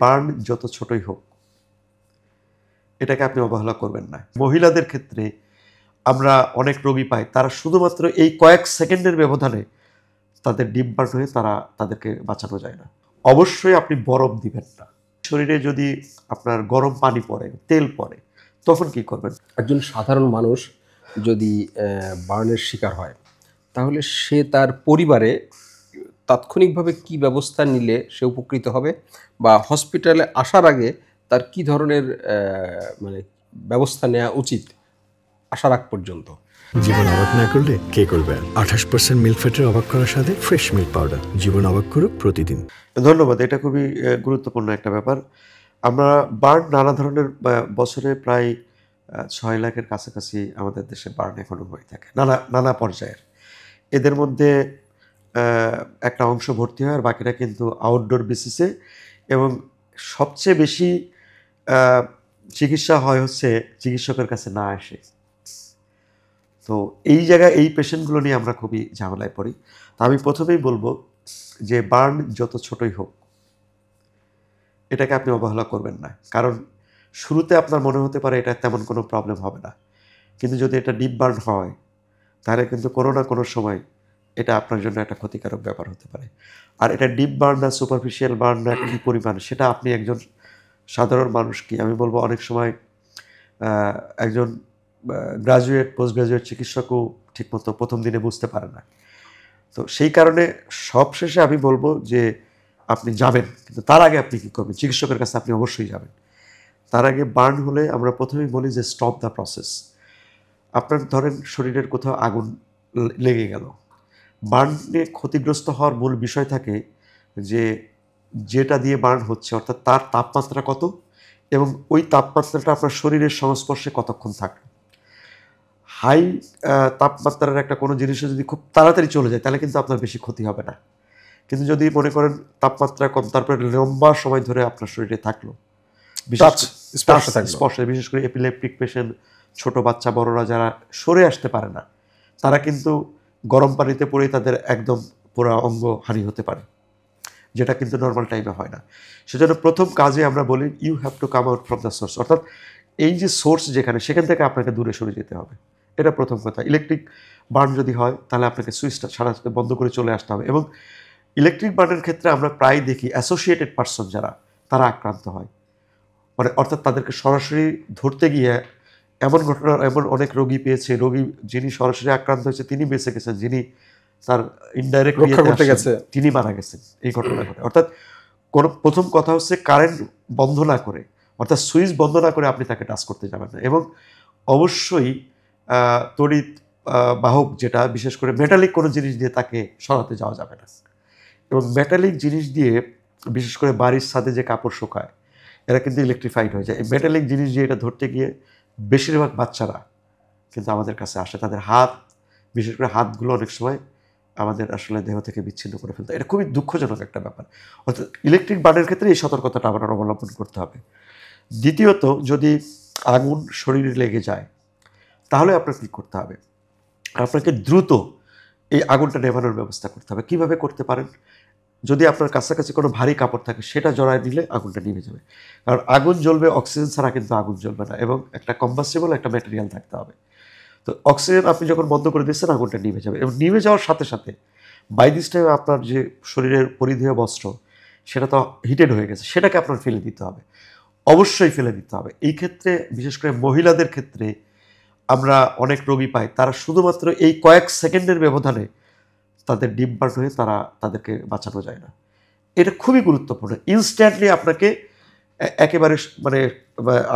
Burn যত ছোটই হোক এটাকে আপনি অবহেলা করবেন না। মহিলাদের ক্ষেত্রে আমরা অনেক রোগী পাই, তারা শুধুমাত্র এই কয়েক সেকেন্ডের ব্যবধানে তাদের ডিপ বার্ন হয়ে তাদেরকে বাঁচানো যায় না। অবশ্যই আপনি বরফ দিবেন না। শরীরে যদি আপনার গরম পানি পড়ে, তেল পড়ে, তখন কি করবেন? একজন সাধারণ মানুষ যদি বার্নের শিকার হয়, তাহলে সে তার পরিবারে তাৎক্ষণিকভাবে কি ব্যবস্থা নিলে সে উপকৃত হবে, বা হসপিটালে আসার আগে তার কি ধরনের মানে ব্যবস্থা নেওয়া উচিত আসার আগ পর্যন্ত? জীবন অবাক না করলে কে করবে? 28% মিল্ক ফ্যাটের অবাক করার সাথে ফ্রেশ মিল্ক পাউডার। জীবন অবাক করুক প্রতিদিন। ধন্যবাদ। এটা খুবই গুরুত্বপূর্ণ একটা ব্যাপার। আমরা বার্ন নানা ধরনের, বছরে প্রায় 6 লাখের কাছাকাছি আমাদের দেশে বার্ন এখনো হয়ে থাকে, নানা পর্যায়ের। এদের মধ্যে একটা অংশ ভর্তি হয় আর বাকিরা কিন্তু আউটডোর বেসিসে, এবং সবচেয়ে বেশি চিকিৎসা হয় হচ্ছে চিকিৎসকের কাছে না আসে। তো এই জায়গায় এই পেশেন্টগুলো নিয়ে আমরা খুবই ঝামেলায় পড়ি। তা আমি প্রথমেই বলবো যে বার্ন যত ছোটই হোক এটাকে আপনি অবহেলা করবেন না। কারণ শুরুতে আপনার মনে হতে পারে এটা তেমন কোনো প্রবলেম হবে না, কিন্তু যদি এটা ডিপ বার্ন হয় তাহলে কিন্তু কোনো না কোনো সময় এটা আপনার জন্য একটা ক্ষতিকারক ব্যাপার হতে পারে। আর এটা ডিপ বার্ন না সুপারফিশিয়াল বার্ন না কী পরিমাণ, সেটা আপনি একজন সাধারণ মানুষ কি, আমি বলবো অনেক সময় একজন গ্রাজুয়েট, পোস্ট গ্রাজুয়েট চিকিৎসকও ঠিকমতো প্রথম দিনে বুঝতে পারে না। তো সেই কারণে সবশেষে আমি বলবো যে আপনি যাবেন, কিন্তু তার আগে আপনি কী করবেন? চিকিৎসকের কাছে আপনি অবশ্যই যাবেন। তার আগে বার্ন হলে আমরা প্রথমেই বলি যে স্টপ দ্য প্রসেস। আপনার ধরেন শরীরের কোথাও আগুন লেগে গেল, বার্নে ক্ষতিগ্রস্ত হওয়ার মূল বিষয় থাকে যে যেটা দিয়ে বার্ন হচ্ছে, অর্থাৎ তার তাপমাত্রা কত এবং ওই তাপমাত্রাটা আপনার শরীরের সংস্পর্শে কতক্ষণ থাকে। হাই তাপমাত্রার একটা কোনো জিনিসে যদি খুব তাড়াতাড়ি চলে যায় তাহলে কিন্তু আপনার বেশি ক্ষতি হবে না, কিন্তু যদি মনে করেন তাপমাত্রা কম, তারপরে লম্বা সময় ধরে আপনার শরীরে থাকলো, স্পর্শে, বিশেষ করে এপিলেপটিক পেশেন্ট, ছোট বাচ্চা, বড়রা যারা সরে আসতে পারে না, তারা কিন্তু গরম পানিতে পড়ে তাদের একদম পুরো অঙ্গ হানি হতে পারে, যেটা কিন্তু নর্মাল টাইমে হয় না। সেজন্য প্রথম কাজে আমরা বলি you have to come out from the source, অর্থাৎ এই যে সোর্স যেখানে, সেখান থেকে আপনাকে দূরে সরে যেতে হবে। এটা প্রথম কথা। ইলেকট্রিক বার্ন যদি হয় তাহলে আপনাকে সুইচটা সারা বন্ধ করে চলে আসতে হবে। এবং ইলেকট্রিক বার্নের ক্ষেত্রে আমরা প্রায় দেখি অ্যাসোসিয়েটেড পার্সন যারা, তারা আক্রান্ত হয়, মানে অর্থাৎ তাদেরকে সরাসরি ধরতে গিয়ে এমন ঘটনা, এমন অনেক রোগী পেয়েছে, রোগী যিনি সরাসরি আক্রান্ত হয়েছে তিনি বেঁচে গেছেন, যিনি তার ইনডাইরেক্ট রক্ষা করতে গেছে তিনি মারা গেছেন এই ঘটনা ঘটে। অর্থাৎ প্রথম কথা হচ্ছে কারেন্ট বন্ধ না করে, অর্থাৎ সুইচ বন্ধ না করে আপনি তাকে টাচ করতে যাবেন না। এবং অবশ্যই তড়িৎ বাহক, যেটা বিশেষ করে মেটালিক কোনো জিনিস দিয়ে তাকে সরাতে যাওয়া যাবে না। এবং মেটালিক জিনিস দিয়ে, বিশেষ করে বাড়ির ছাদে যে কাপড় শুকায়, এরা কিন্তু ইলেকট্রিফাইড হয়ে যায়। এই মেটালিক জিনিস দিয়ে এটা ধরতে গিয়ে বেশিরভাগ বাচ্চারা কিন্তু আমাদের কাছে আসে, তাদের হাত, বিশেষ করে হাতগুলো অনেক সময় আমাদের আসলে দেহ থেকে বিচ্ছিন্ন করে ফেলতে। এটা খুবই দুঃখজনক একটা ব্যাপার। অর্থাৎ ইলেকট্রিক বার্নের ক্ষেত্রে এই সতর্কতাটা আপনার অবলম্বন করতে হবে। দ্বিতীয়ত, যদি আগুন শরীরে লেগে যায় তাহলে আপনার কী করতে হবে? আপনাকে দ্রুত এই আগুনটা নেভানোর ব্যবস্থা করতে হবে। কীভাবে করতে পারেন? যদি আপনার কাছাকাছি কোনো ভারী কাপড় থাকে সেটা জড়ায় দিলে আগুনটা নিভে যাবে। কারণ আগুন জ্বলবে, অক্সিজেন ছাড়া কিন্তু আগুন জ্বলবে না, এবং একটা কম্বাস্টেবল একটা ম্যাটেরিয়াল থাকতে হবে। তো অক্সিজেন আপনি যখন বন্ধ করে দিচ্ছেন আগুনটা নিভে যাবে, এবং নিভে যাওয়ার সাথে সাথে বাই দিস টাইম আপনার যে শরীরের পরিধেয় বস্ত্র সেটা তো হিটেড হয়ে গেছে, সেটাকে আপনার ফেলে দিতে হবে, অবশ্যই ফেলে দিতে হবে। এই ক্ষেত্রে বিশেষ করে মহিলাদের ক্ষেত্রে আমরা অনেক রোগী পাই, তারা শুধুমাত্র এই কয়েক সেকেন্ডের ব্যবধানে তাদের ডিপ বার্ন হয়ে তাদেরকে বাঁচানো যায় না। এটা খুবই গুরুত্বপূর্ণ। ইনস্ট্যান্টলি আপনাকে একেবারে মানে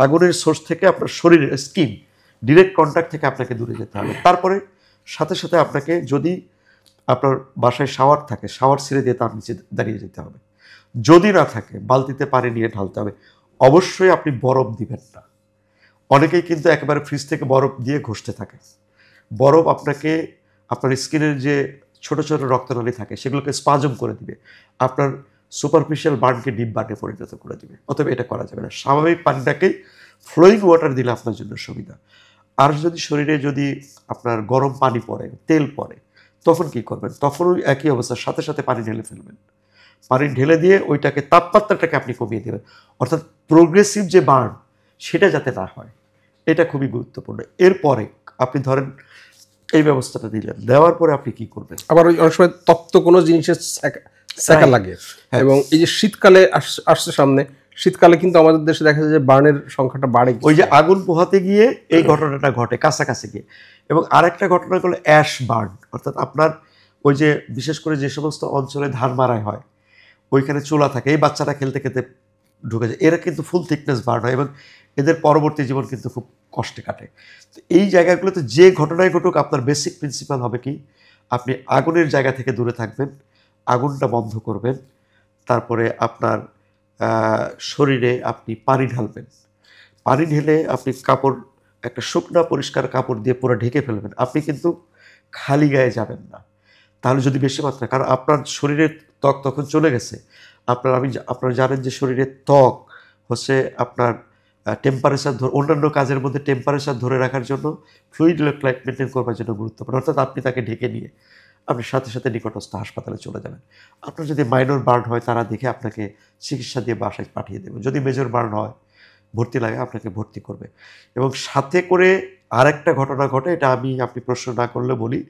আগুনের সোর্স থেকে আপনার শরীরের স্কিন ডিরেক্ট কন্ট্যাক্ট থেকে আপনাকে দূরে যেতে হবে। তারপরে সাথে সাথে আপনাকে, যদি আপনার বাসায় শাওয়ার থাকে, শাওয়ার ছেড়ে দিয়ে তার নিচে দাঁড়িয়ে যেতে হবে। যদি না থাকে বালতিতে পানি নিয়ে ঢালতে হবে। অবশ্যই আপনি বরফ দিবেন না। অনেকেই কিন্তু একেবারে ফ্রিজ থেকে বরফ দিয়ে ঘষতে থাকে। বরফ আপনাকে আপনার স্কিনের যে ছোট ছোট রক্তনালী থাকে সেগুলোকে স্পাজম করে দিবে, আপনার সুপারফিশিয়াল বার্নকে ডিপ বার্নে পরিণত করে দিবে। অতএব এটা করা যাবে না। স্বাভাবিক পানিটাকে ফ্লোয়িং ওয়াটার দিলে আপনার জন্য সুবিধা। আর যদি শরীরে যদি আপনার গরম পানি পড়ে, তেল পড়ে, তখন কি করবেন? তখনও একই অবস্থা, সাথে সাথে পানি ঢেলে ফেলবেন। পানি ঢেলে দিয়ে ওইটাকে তাপমাত্রাটাকে আপনি কমিয়ে দেবেন, অর্থাৎ প্রোগ্রেসিভ যে বার্ন সেটা যাতে না হয়, এটা খুবই গুরুত্বপূর্ণ। এরপরে আপনি ধরেন এই ব্যবস্থাটা দিলেন, দেওয়ার পরে আপনি কি করবেন? আবার ওই অনেক সময় তপ্ত কোনো জিনিসের সেকা লাগে, এবং এই যে শীতকালে আসছে সামনে, শীতকালে কিন্তু আমাদের দেশে দেখা যায় যে বার্নের সংখ্যাটা বাড়ে। ওই যে আগুন পোহাতে গিয়ে এই ঘটনাটা ঘটে কাছাকাছি গিয়ে। এবং আরেকটা ঘটনা হলো অ্যাশ বার্ন, অর্থাৎ আপনার ওই যে বিশেষ করে যে সমস্ত অঞ্চলে ধান মাড়াই হয় ওইখানে চুলা থাকে, এই বাচ্চারা খেলতে খেলতে ঢুকে যায়, এরা কিন্তু ফুল থিকনেস বার্ন হয় এবং এদের পরবর্তী জীবন কিন্তু খুব কষ্টে কাটে। তো এই জায়গাগুলোতে যে ঘটনায় ঘটুক আপনার বেসিক প্রিন্সিপাল হবে কি, আপনি আগুনের জায়গা থেকে দূরে থাকবেন, আগুনটা বন্ধ করবেন, তারপরে আপনার শরীরে আপনি পানি ঢালবেন, পানি ঢেলে আপনি কাপড়, একটা শুকনা পরিষ্কার কাপড় দিয়ে পুরো ঢেকে ফেলবেন। আপনি কিন্তু খালি গায়ে যাবেন না, তাহলে যদি বেশি মাত্রা, কারণ আপনার শরীরের ত্বক তখন চলে গেছে। আপনারা জানেন যে শরীরের ত্বক হচ্ছে আপনার টেম্পারেচার অন্যান্য কাজের মধ্যে টেম্পারেচার ধরে রাখার জন্য, ফ্লুইড ইলেক্ট্রোলাইট মেনটেন করবার জন্য গুরুত্বপূর্ণ। অর্থাৎ আপনি তাকে ঢেকে নিয়ে আপনি সাথে সাথে নিকটস্থ হাসপাতালে চলে যাবেন। আপনার যদি মাইনর বার্ন হয় তারা দেখে আপনাকে চিকিৎসা দিয়ে বাসায় পাঠিয়ে দেবে, যদি মেজর বার্ন হয় ভর্তি লাগে আপনাকে ভর্তি করবে। এবং সাথে করে আরেকটা ঘটনা ঘটে, এটা আপনি প্রশ্ন না করলে বলি,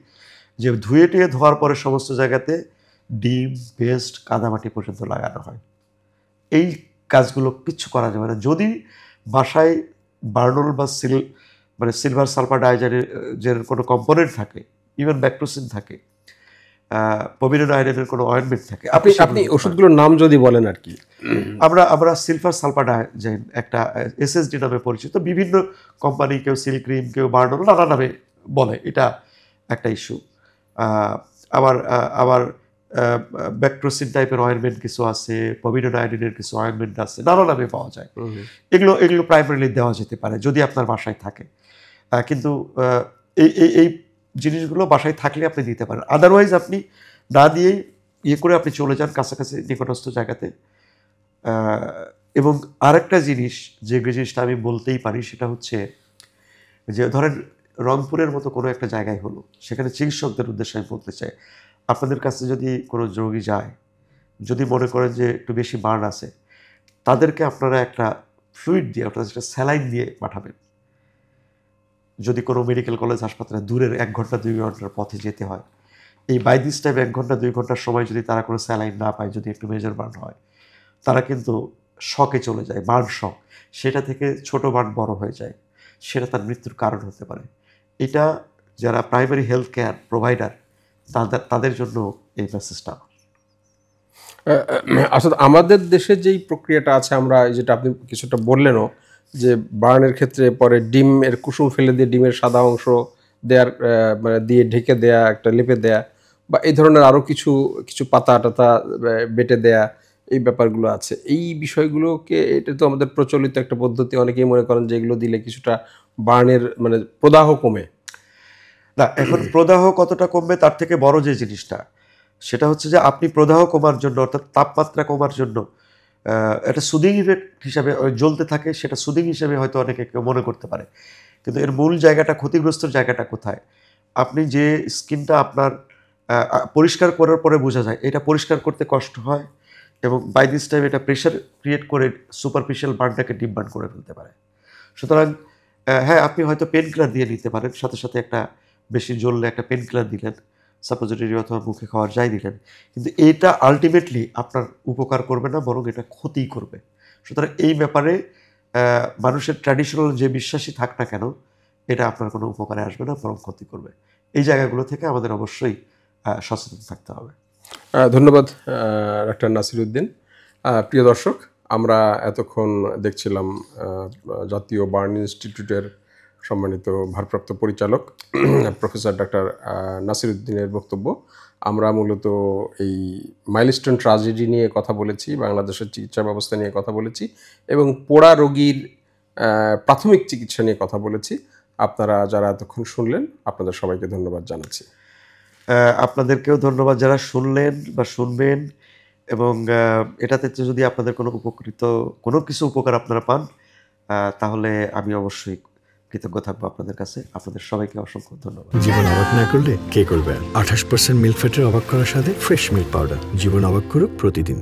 যে ধুয়ে টুয়ে ধোয়ার পরে সমস্ত জায়গাতে ডিম, পেস্ট, কাদামাটি পর্যন্ত লাগানো হয়। এই কাজগুলো কিচ্ছু করা যাবে না। যদি বাসায় বার্নল বা সিলভার সালফার ডাইজারের কোনো কম্পোনেন্ট থাকে, ইভেন ব্যাক্টোসিন থাকে, পমিডন আয়োডিনের কোনো অয়েন্টমেন্ট থাকে, আপনি ওষুধগুলোর নাম যদি বলেন আর কি। আমরা সিলভার সালফার ডাইজাইন একটা এসএসডি নামে পরিচিত, বিভিন্ন কোম্পানি কেউ সিল ক্রিম, কেউ বার্নল, নানা নামে বলে, এটা একটা ইস্যু। আবার ব্যাক্টোসিন টাইপের অয়েন্টমেন্ট কিছু আছে, পমিডন আয়োডিনের কিছু অয়েন্টমেন্ট আছে, নানা নামে পাওয়া যায়। এগুলো প্রাইমারিলি দেওয়া যেতে পারে যদি আপনার বাসায় থাকে, কিন্তু এই জিনিসগুলো বাসায় থাকলে আপনি দিতে পারেন। আদারওয়াইজ আপনি না দিয়েই করে আপনি চলে যান কাছাকাছি নিকটস্থ জায়গাতে। এবং আরেকটা জিনিস, যে জিনিসটা আমি বলতেই পারি, সেটা হচ্ছে যে ধরেন রংপুরের মতো কোনো একটা জায়গায় হলো, সেখানে চিকিৎসকদের উদ্দেশ্যে আমি বলতে চাই, আপনাদের কাছে যদি কোনো রোগী যায়, যদি মনে করেন যে একটু বেশি বার্ন আছে, তাদেরকে আপনারা একটা ফ্লুইড দিয়ে, অর্থাৎ একটা স্যালাইন দিয়ে পাঠাবেন। যদি কোনো মেডিকেল কলেজ হাসপাতালে দূরের 1 ঘন্টা 2 ঘন্টার পথে যেতে হয়, এই বাই দিস টাইম 1 ঘন্টা 2 ঘন্টার সময় যদি তারা কোনো স্যালাইন না পায়, যদি একটু মেজর বার্ন হয়, তারা কিন্তু শকে চলে যায়, বার্ন শক, সেটা থেকে ছোট বার্ন বড় হয়ে যায়, সেটা তার মৃত্যুর কারণ হতে পারে। এটা যারা প্রাইমারি হেলথ কেয়ার প্রোভাইডার তাদের জন্য এই মেসেজটা। আসলে আমাদের দেশে যেই প্রক্রিয়াটা আছে, আমরা যেটা আপনি কিছুটা বললেনও, যে বার্নের ক্ষেত্রে পরে ডিমের কুসুম ফেলে দিয়ে ডিমের সাদা অংশ দেওয়ার, মানে দিয়ে ঢেকে দেয়া, একটা লেপে দেয়া, বা এই ধরনের আরও কিছু পাতা টাতা বেটে দেয়া, এই ব্যাপারগুলো আছে। এই বিষয়গুলোকে, এটা তো আমাদের প্রচলিত একটা পদ্ধতি, অনেকেই মনে করেন যে এগুলো দিলে কিছুটা বার্নের মানে প্রদাহ কমে। না, এখন প্রদাহ কতটা কমবে তার থেকে বড় যে জিনিসটা, সেটা হচ্ছে যে আপনি প্রদাহ কমার জন্য, অর্থাৎ তাপমাত্রা কমার জন্য একটা সুদিং ইফেক্ট হিসাবে জ্বলতে থাকে, সেটা সুদিং হিসেবে হয়তো অনেকে কেউ মনে করতে পারে, কিন্তু এর মূল জায়গাটা, ক্ষতিগ্রস্ত জায়গাটা কোথায়? আপনি যে স্কিনটা আপনার পরিষ্কার করার পরে বোঝা যায় এটা পরিষ্কার করতে কষ্ট হয়, এবং বাই দিস টাইম এটা প্রেশার ক্রিয়েট করে সুপারফিশিয়াল বার্নটাকে ডিপ বার্ন করে ফেলতে পারে। সুতরাং হ্যাঁ, আপনি হয়তো পেন কিলার দিয়ে নিতে পারেন, সাথে সাথে একটা বেশি জ্বললে একটা পেন কিলার দিলেন, সাপোজিটরি অথবা মুখে খাওয়ার যাই দিলেন, কিন্তু এটা আলটিমেটলি আপনার উপকার করবে না, বরং এটা ক্ষতিই করবে। সুতরাং এই ব্যাপারে মানুষের ট্র্যাডিশনাল যে বিশ্বাসী থাক না কেন, এটা আপনার কোনো উপকারে আসবে না, বরং ক্ষতি করবে। এই জায়গাগুলো থেকে আমাদের অবশ্যই সচেতন থাকতে হবে। ধন্যবাদ ডাক্তার নাসিরউদ্দিন। প্রিয় দর্শক, আমরা এতক্ষণ দেখছিলাম জাতীয় বার্ন ইনস্টিটিউটের সম্মানিত ভারপ্রাপ্ত পরিচালক প্রফেসর ডাক্তার নাসিরউদ্দিনের বক্তব্য। আমরা মূলত এই মাইলস্টোন ট্র্যাজেডি নিয়ে কথা বলেছি, বাংলাদেশের চিকিৎসা ব্যবস্থা নিয়ে কথা বলেছি, এবং পোড়া রোগীর প্রাথমিক চিকিৎসা নিয়ে কথা বলেছি। আপনারা যারা এতক্ষণ শুনলেন, আপনাদের সবাইকে ধন্যবাদ জানাচ্ছি। আপনাদেরকেও ধন্যবাদ যারা শুনলেন বা শুনবেন, এবং এটাতে যদি আপনাদের কোনো কিছু উপকার আপনারা পান, তাহলে আমি অবশ্যই কৃতজ্ঞ থাকবো আপনাদের কাছে। আপনাদের সবাইকে অসংখ্য ধন্যবাদ। জীবন অবাক না করলে কে করবে? 28% মিল্ক ফ্যাটের অবাক করার সাথে ফ্রেশ মিল্ক পাউডার। জীবন অবাক করুক প্রতিদিন।